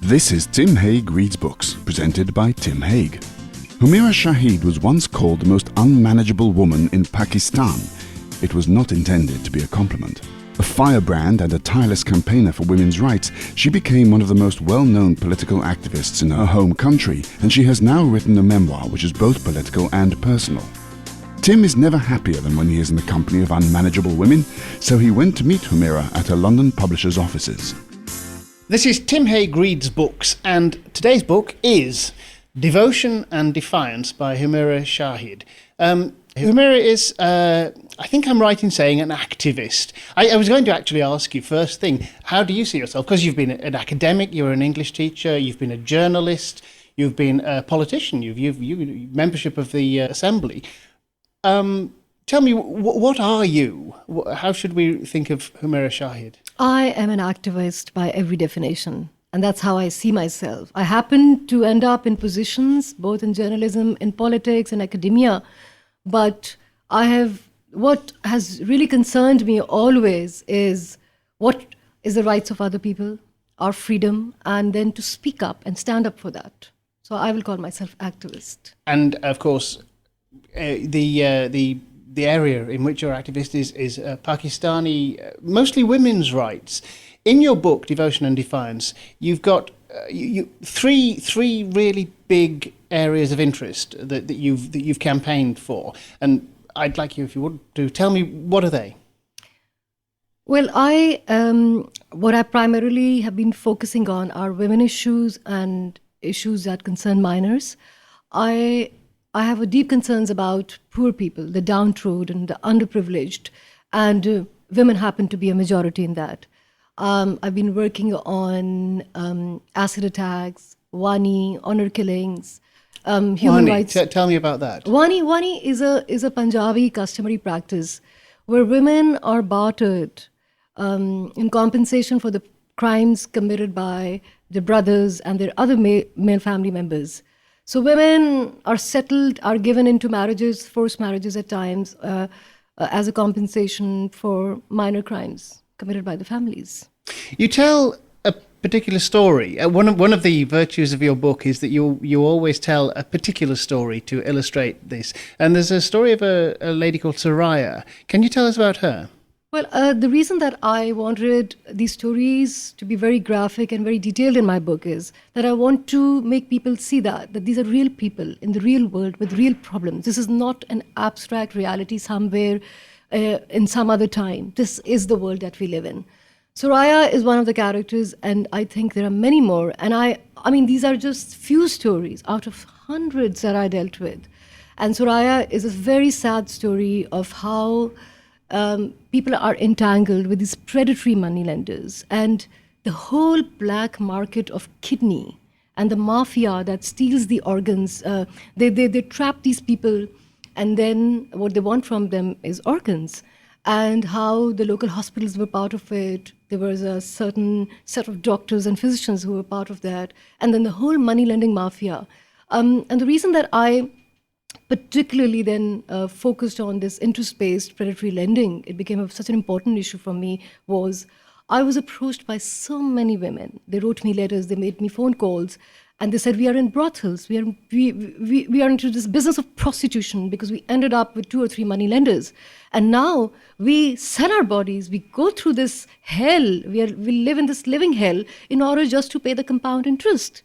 This is Tim Hague Reads Books, presented by Tim Hague. Humaira Shahid was once called the most unmanageable woman in Pakistan. It was not intended to be a compliment. A firebrand and a tireless campaigner for women's rights, she became one of the most well-known political activists in her home country, and she has now written a memoir which is both political and personal. Tim is never happier than when he is in the company of unmanageable women, so he went to meet Humaira at her London publisher's offices. This is Tim Hague Reads Books, and today's book is Devotion and Defiance by Humaira Shahid. Humaira is, I think I'm right in saying, an activist. I was going to actually ask you first thing, how do you see yourself? Because you've been an academic, you're an English teacher, you've been a journalist, you've been a politician, you've membership of the Assembly. Tell me, what are you? How should we think of Humaira Shahid? I am an activist by every definition, and that's how I see myself. I happen to end up in positions, both in journalism, in politics, and academia, but what has really concerned me always is what is the rights of other people, our freedom, and then to speak up and stand up for that. So I will call myself activist. And of course, the area in which you're activist is Pakistani, mostly women's rights. In your book, Devotion and Defiance, you've got three really big areas of interest that you've campaigned for, and I'd like you, if you would, to tell me, what are they? Well, what I primarily have been focusing on are women issues and issues that concern minors. I have a deep concerns about poor people, the downtrodden, the underprivileged, and women happen to be a majority in that. I've been working on acid attacks, wani, honor killings, human rights. Tell me about that. Wani is a Punjabi customary practice where women are bartered in compensation for the crimes committed by their brothers and their other male family members. So women are settled, are given into marriages, forced marriages at times, as a compensation for minor crimes committed by the families. You tell a particular story. One of the virtues of your book is that you always tell a particular story to illustrate this. And there's a story of a lady called Soraya. Can you tell us about her? Well, the reason that I wanted these stories to be very graphic and very detailed in my book is that I want to make people see that these are real people in the real world with real problems. This is not an abstract reality somewhere in some other time. This is the world that we live in. Soraya is one of the characters, and I think there are many more. And I mean, these are just few stories out of hundreds that I dealt with. And Soraya is a very sad story of how people are entangled with these predatory moneylenders, and the whole black market of kidney and the mafia that steals the organs. They trap these people, and then what they want from them is organs. And how the local hospitals were part of it. There was a certain set of doctors and physicians who were part of that. And then the whole money lending mafia. And the reason that I particularly then focused on this interest-based predatory lending, it became such an important issue for me, was I was approached by so many women. They wrote me letters, they made me phone calls, and they said, we are in brothels, we are into this business of prostitution because we ended up with 2 or 3 money lenders. And now we sell our bodies, we go through this hell, we live in this living hell in order just to pay the compound interest.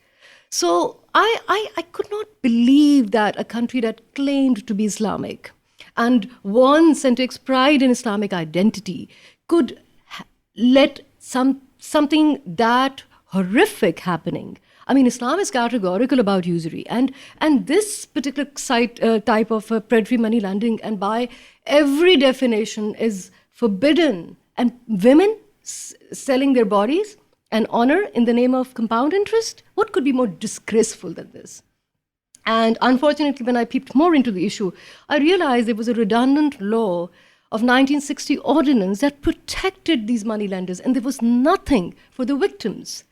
So I could not believe that a country that claimed to be Islamic and wants and takes pride in Islamic identity could let something that horrific happening. I mean, Islam is categorical about usury, and this particular type of predatory money lending, and by every definition, is forbidden. And women selling their bodies and honor in the name of compound interest, what could be more disgraceful than this? And unfortunately, when I peeped more into the issue, I realized there was a redundant law of 1960 ordinance that protected these moneylenders, and there was nothing for the victims.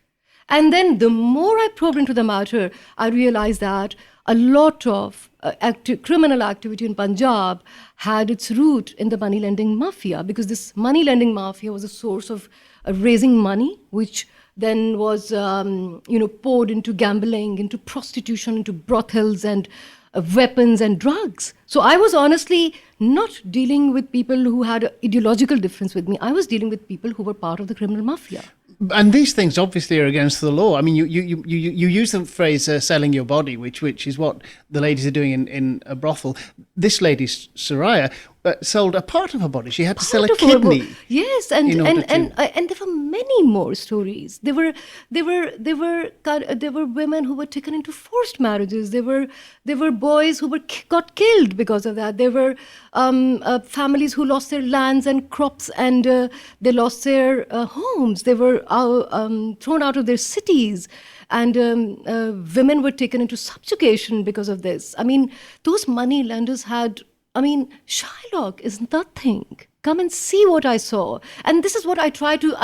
And then the more I probed into the matter, I realized that a lot of criminal activity in Punjab had its root in the money lending mafia, because this money lending mafia was a source of raising money, which then was, poured into gambling, into prostitution, into brothels and weapons and drugs. So I was honestly not dealing with people who had an ideological difference with me. I was dealing with people who were part of the criminal mafia. And these things obviously are against the law. I mean, you use the phrase selling your body, which is what the ladies are doing in a brothel. This lady, Soraya, sold a part of her body. She had to sell a kidney. Yes, and there were many more stories. There were women who were taken into forced marriages. There were boys who got killed because of that. There were families who lost their lands and crops, and they lost their homes. They were thrown out of their cities, and women were taken into subjugation because of this. I mean, those money lenders had. I mean, Shylock is nothing. Come and see what I saw. And this is what I try to,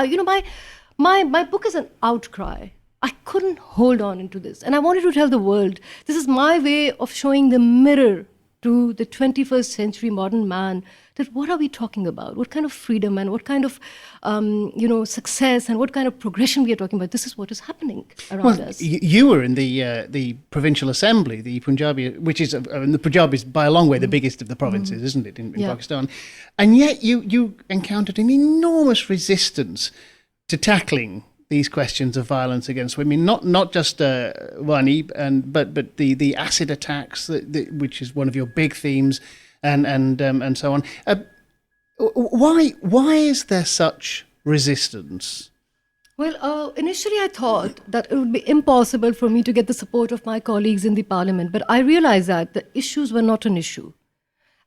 my book is an outcry. I couldn't hold on into this. And I wanted to tell the world, this is my way of showing the mirror to the 21st century modern man, that what are we talking about? What kind of freedom and what kind of, success and what kind of progression we are talking about? This is what is happening around us. You were in the provincial assembly, the Punjabi, which is, the Punjab is by a long way the biggest of the provinces, isn't it, in Pakistan? And yet you encountered an enormous resistance to tackling these questions of violence against women, not just Wani, but the acid attacks, which is one of your big themes, and so on. Why is there such resistance? Well, initially I thought that it would be impossible for me to get the support of my colleagues in the parliament, but I realized that the issues were not an issue.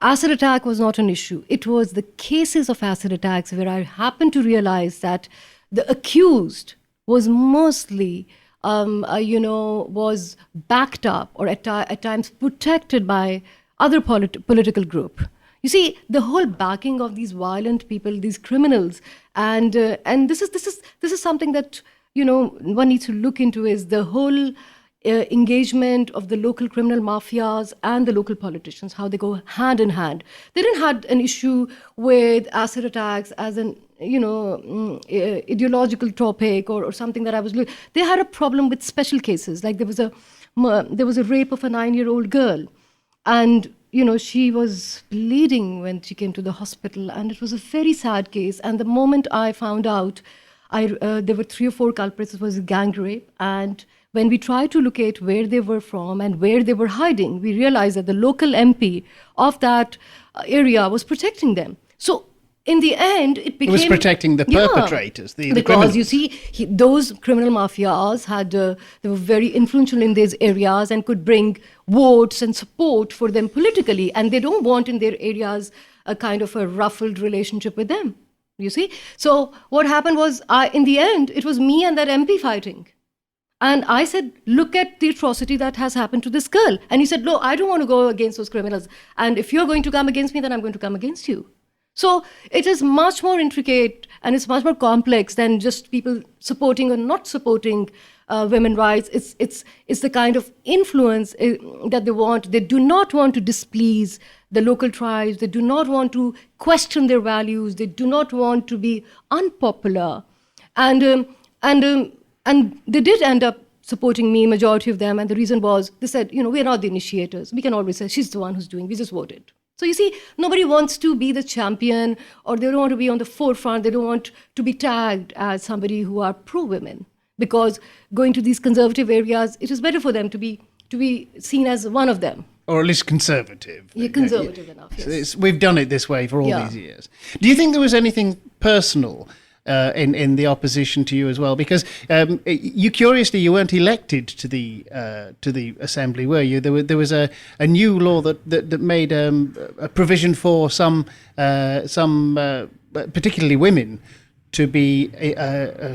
Acid attack was not an issue. It was the cases of acid attacks where I happened to realize that the accused was mostly, was backed up or at times protected by other political group. You see, the whole backing of these violent people, these criminals, and this is something that one needs to look into, is the whole engagement of the local criminal mafias and the local politicians, how they go hand in hand. They didn't have an issue with acid attacks as an ideological topic or something that I was looking. They had a problem with special cases, like there was a rape of a 9-year-old girl, and she was bleeding when she came to the hospital, and it was a very sad case. And the moment I found out, there were 3 or 4 culprits. It was a gang rape, and when we tried to locate where they were from and where they were hiding, we realized that the local MP of that area was protecting them. So in the end, it became... It was protecting the perpetrators, the because criminals. You see, those criminal mafias they were very influential in these areas and could bring votes and support for them politically. And they don't want in their areas a kind of a ruffled relationship with them, you see. So what happened was, in the end, it was me and that MP fighting. And I said, look at the atrocity that has happened to this girl. And he said, no, I don't want to go against those criminals. And if you're going to come against me, then I'm going to come against you. So it is much more intricate and it's much more complex than just people supporting or not supporting women's rights. It's the kind of influence that they want. They do not want to displease the local tribes. They do not want to question their values. They do not want to be unpopular. And they did end up supporting me, majority of them. And the reason was, they said, we're not the initiators. We can always say, she's the one who's doing, we just voted. So you see, nobody wants to be the champion, or they don't want to be on the forefront. They don't want to be tagged as somebody who are pro-women, because going to these conservative areas, it is better for them to be seen as one of them. Or at least conservative. Yeah, conservative enough, yes. So we've done it this way for all these years. Do you think there was anything personal in the opposition to you as well? Because you weren't elected to the assembly, were you? There was a new law that made a provision for some particularly women to be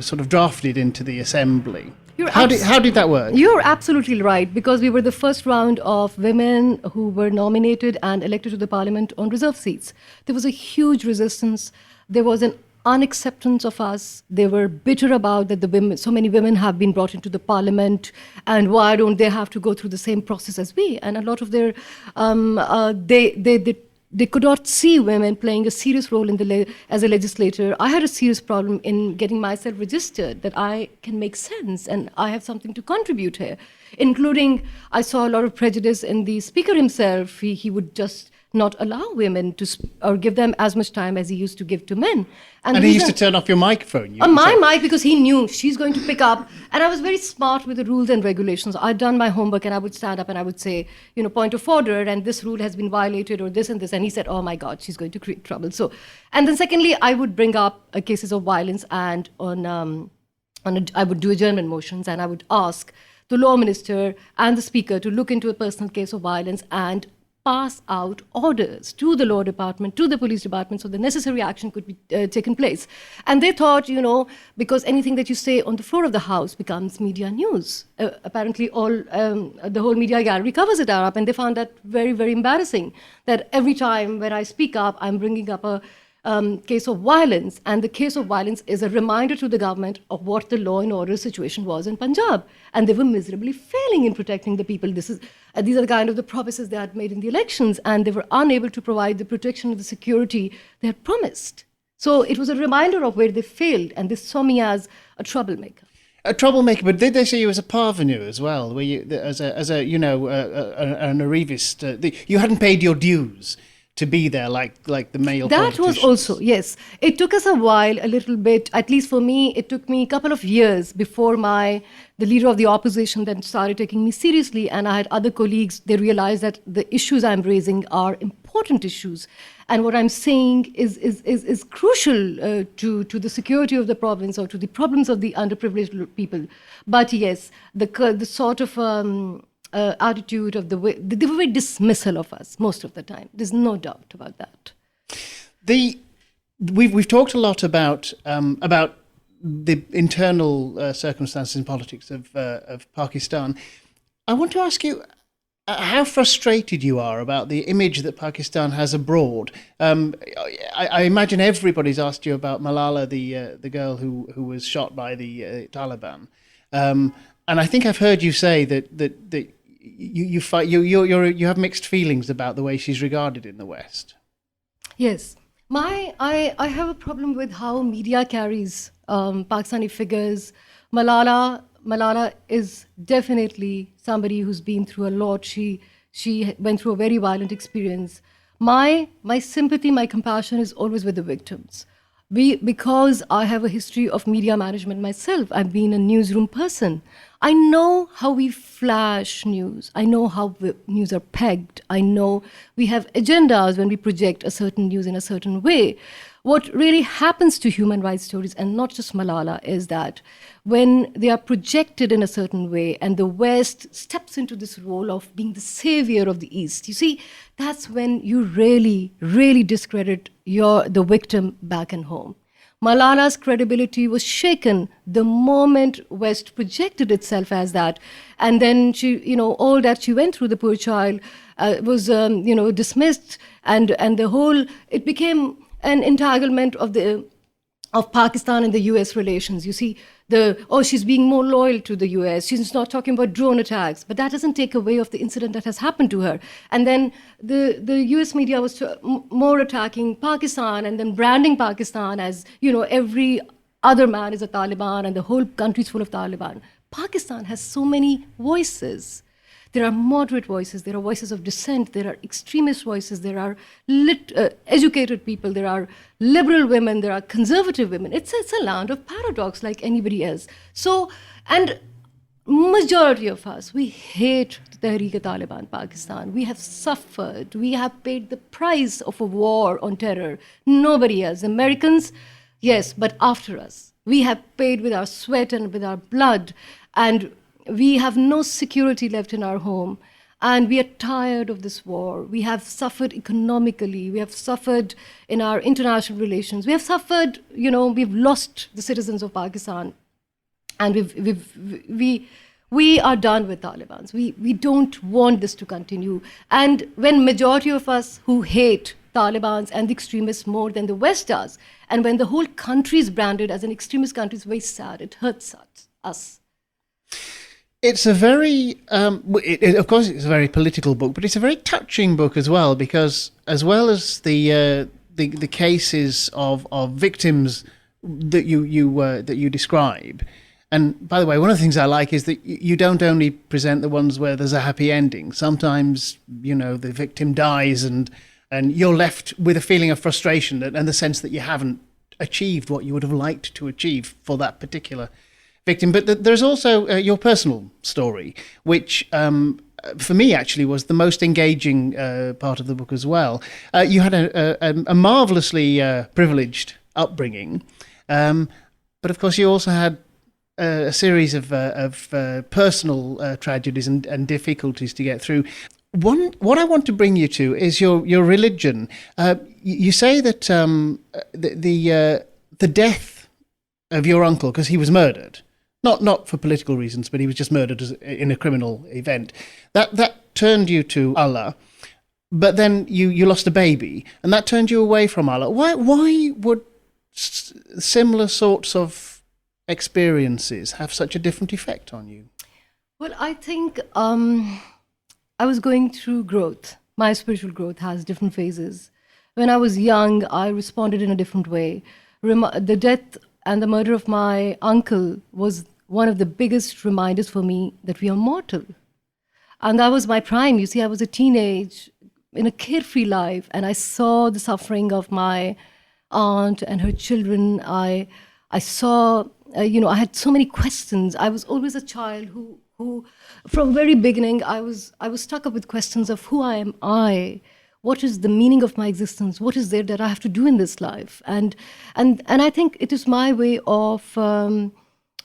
sort of drafted into the assembly. How did that work? You're absolutely right, because we were the first round of women who were nominated and elected to the parliament on reserve seats. There was a huge resistance. There was an unacceptance of us. They were bitter about that so many women have been brought into the parliament, and why don't they have to go through the same process as we? And a lot of their they they could not see women playing a serious role in as a legislator. I had a serious problem in getting myself registered, that I can make sense and I have something to contribute here, including I saw a lot of prejudice in the speaker himself. He would just not allow women to or give them as much time as he used to give to men. And he used to turn off your microphone. On my mic, because he knew she's going to pick up. And I was very smart with the rules and regulations. I'd done my homework and I would stand up and I would say, point of order, and this rule has been violated, or this and this. And he said, oh my God, she's going to create trouble. So, and then secondly, I would bring up cases of violence, and I would do adjournment motions, and I would ask the law minister and the speaker to look into a personal case of violence and pass out orders to the law department, to the police department, so the necessary action could be taken place. And they thought, because anything that you say on the floor of the House becomes media news. Apparently, the whole media gallery covers it up, and they found that very, very embarrassing, that every time when I speak up, I'm bringing up a case of violence, and the case of violence is a reminder to the government of what the law and order situation was in Punjab, and they were miserably failing in protecting the people. These are the kind of the promises they had made in the elections, and they were unable to provide the protection and the security they had promised. So it was a reminder of where they failed, and they saw me as a troublemaker. A troublemaker, but did they see you as a parvenu as well? Were you as a an arrivist? You hadn't paid your dues to be there like the male That politicians. was also, yes. It took us a while, a little bit, at least for me, it took me a couple of years before the leader of the opposition then started taking me seriously, and I had other colleagues. They realized that the issues I'm raising are important issues, and what I'm saying is crucial to the security of the province or to the problems of the underprivileged people. But yes, the sort of attitude of the way they were very dismissal of us most of the time. There's no doubt about that. We've talked a lot about the internal circumstances and politics of Pakistan. I want to ask you how frustrated you are about the image that Pakistan has abroad. I imagine everybody's asked you about Malala, the girl who was shot by the Taliban. And I think I've heard you say that you have mixed feelings about the way she's regarded in the West. Yes, I have a problem with how media carries Pakistani figures. Malala is definitely somebody who's been through a lot. She went through a very violent experience. My sympathy, my compassion is always with the victims. Because I have a history of media management myself, I've been a newsroom person. I know how we flash news. I know how news are pegged. I know we have agendas when we project a certain news in a certain way. What really happens to human rights stories, and not just Malala, is that when they are projected in a certain way and the West steps into this role of being the savior of the East, you see, that's when you really, really discredit the victim back and home. Malala's credibility was shaken the moment West projected itself as that. And then she, all that she went through, the poor child, was, dismissed. And it became an entanglement of Pakistan and the US relations. You see, she's being more loyal to the US. She's not talking about drone attacks, but that doesn't take away of the incident that has happened to her. And then the US media was more attacking Pakistan and then branding Pakistan as, every other man is a Taliban and the whole country's full of Taliban. Pakistan has so many voices. There are moderate voices, there are voices of dissent, there are extremist voices, there are educated people, there are liberal women, there are conservative women. It's a land of paradox like anybody else. So, and majority of us, we hate Tehreek-e-Taliban Pakistan. We have suffered, we have paid the price of a war on terror. Nobody else. Americans, yes, but after us. We have paid with our sweat and with our blood, and we have no security left in our home, and we are tired of this war. We have suffered economically. We have suffered in our international relations. We have suffered, we've lost the citizens of Pakistan, and we are done with Taliban. We don't want this to continue. And when majority of us who hate Taliban and the extremists more than the West does, and when the whole country is branded as an extremist country, it's very sad. It hurts us. It's a very, of course, it's a very political book, but it's a very touching book as well as the cases of victims that you describe. And by the way, one of the things I like is that you don't only present the ones where there's a happy ending. Sometimes, the victim dies and you're left with a feeling of frustration and the sense that you haven't achieved what you would have liked to achieve for that particular victim. But there's also your personal story, which for me actually was the most engaging part of the book as well. You had a marvelously privileged upbringing, but of course you also had a series of personal tragedies and difficulties to get through. What I want to bring you to is your religion. You say that the death of your uncle, because he was murdered, not for political reasons, but he was just murdered in a criminal event, that turned you to Allah. But then you lost a baby, and that turned you away from Allah. Why would similar sorts of experiences have such a different effect on you? Well, I think I was going through growth. My spiritual growth has different phases. When I was young, I responded in a different way. The death and the murder of my uncle was one of the biggest reminders for me that we are mortal. And that was my prime. You see, I was a teenage in a carefree life, and I saw the suffering of my aunt and her children. I saw, I had so many questions. I was always a child who from very beginning, I was stuck up with questions of who am I? What is the meaning of my existence? What is there that I have to do in this life? And I think it is my way of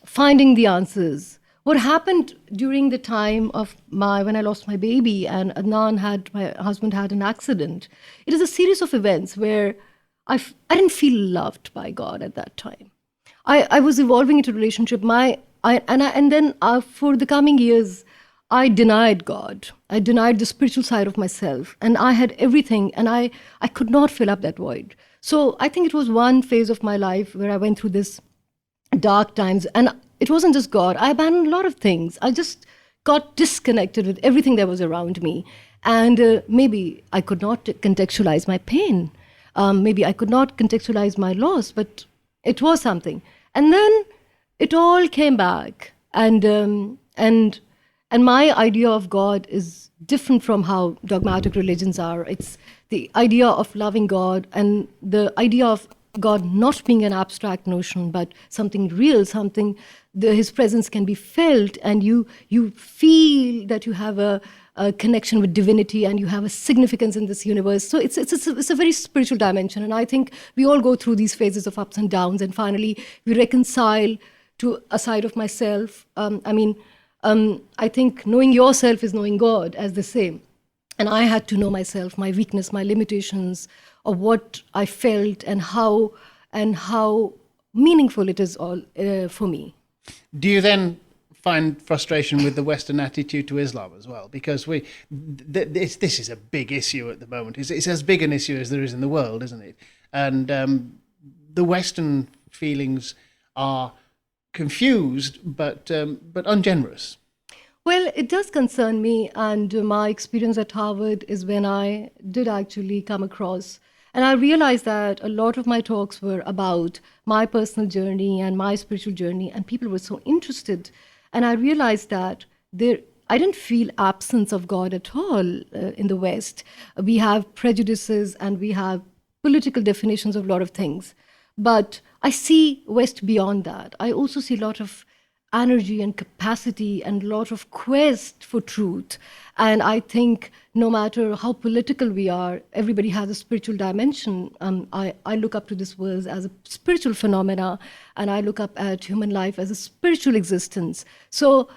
finding the answers. What happened during the time of when I lost my baby and my husband had an accident, it is a series of events where I didn't feel loved by God at that time. I was evolving into a relationship. And then for the coming years, I denied God. I denied the spiritual side of myself. And I had everything, and I could not fill up that void. So I think it was one phase of my life where I went through this dark times. And it wasn't just God. I abandoned a lot of things. I just got disconnected with everything that was around me. And maybe I could not contextualize my pain. Maybe I could not contextualize my loss, but it was something. And then it all came back. And my idea of God is different from how dogmatic religions are. It's the idea of loving God and the idea of God not being an abstract notion, but something real, something His presence can be felt, and you feel that you have a connection with divinity and you have a significance in this universe. So it's a very spiritual dimension, and I think we all go through these phases of ups and downs, and finally we reconcile to a side of myself. I think knowing yourself is knowing God, as they say. And I had to know myself, my weakness, my limitations, of what I felt and how meaningful it is all for me. Do you then find frustration with the Western attitude to Islam as well? Because this is a big issue at the moment. It's as big an issue as there is in the world, isn't it? And the Western feelings are confused but ungenerous. Well, it does concern me, and my experience at Harvard is when I did actually come across, and I realized that a lot of my talks were about my personal journey and my spiritual journey, and people were so interested. And I realized that I didn't feel absence of God at all in the West. We have prejudices and we have political definitions of a lot of things. But I see West beyond that. I also see a lot of energy and capacity and a lot of quest for truth. And I think no matter how political we are, everybody has a spiritual dimension. I look up to this world as a spiritual phenomena, and I look up at human life as a spiritual existence. So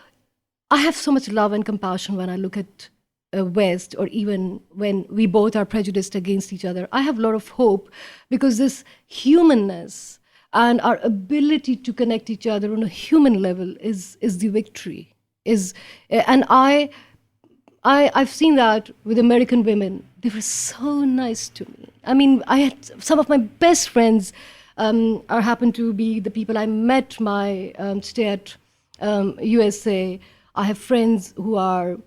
I have so much love and compassion when I look at West, or even when we both are prejudiced against each other. I have a lot of hope, because this humanness and our ability to connect each other on a human level is the victory. And I've seen that with American women. They were so nice to me. I mean, I had some of my best friends happen to be the people I met my stay at USA. I have friends who are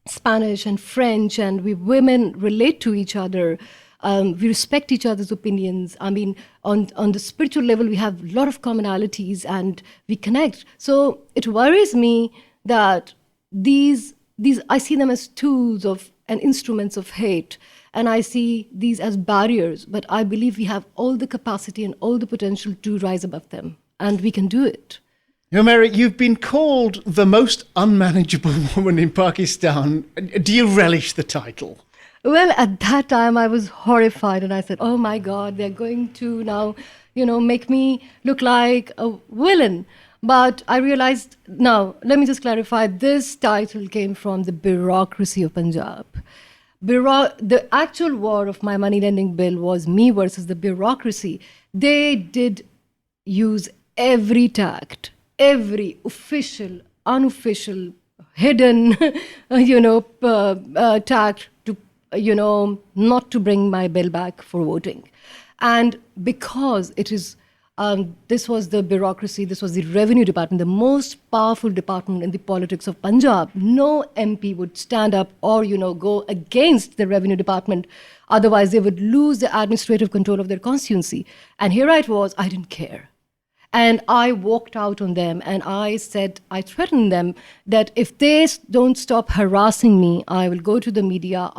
Spanish and French, and we women relate to each other. We respect each other's opinions. I mean, on the spiritual level, we have a lot of commonalities and we connect. So it worries me that these I see them as tools of and instruments of hate, and I see these as barriers. But I believe we have all the capacity and all the potential to rise above them, and we can do it. Humaira, you've been called the most unmanageable woman in Pakistan. Do you relish the title? Well, at that time, I was horrified, and I said, "Oh my God, they're going to now, make me look like a villain." But I realized, now, let me just clarify, this title came from the bureaucracy of Punjab. The actual war of my money lending bill was me versus the bureaucracy. They did use every tact, every official, unofficial, hidden, tact to, not to bring my bill back for voting. And because it is, this was the bureaucracy, this was the revenue department, the most powerful department in the politics of Punjab. No MP would stand up or, go against the revenue department. Otherwise, they would lose the administrative control of their constituency. And here I was, I didn't care. And I walked out on them and I threatened them that if they don't stop harassing me, I will go to the media,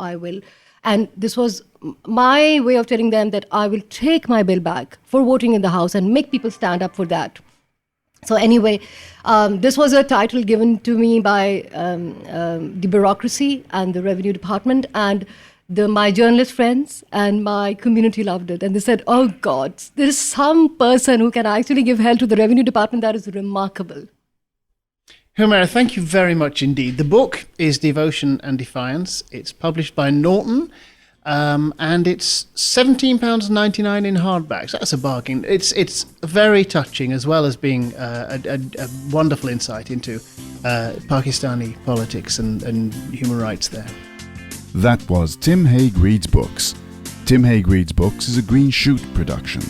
and this was my way of telling them that I will take my bill back for voting in the House and make people stand up for that. So anyway, this was a title given to me by the bureaucracy and the revenue department, and my journalist friends and my community loved it. And they said, "Oh God, there is some person who can actually give help to the revenue department. That is remarkable." Humaira, thank you very much indeed. The book is Devotion and Defiance. It's published by Norton, and it's £17.99 in hardback. So that's a bargain. It's very touching, as well as being a wonderful insight into Pakistani politics and human rights there. That was Tim Hague Reads Books. Tim Hague Reads Books is a Green Shoot production.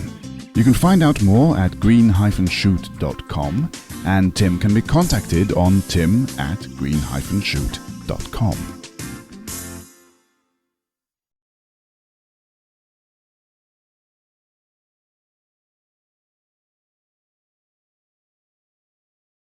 You can find out more at green-shoot.com, and Tim can be contacted on tim@green-shoot.com.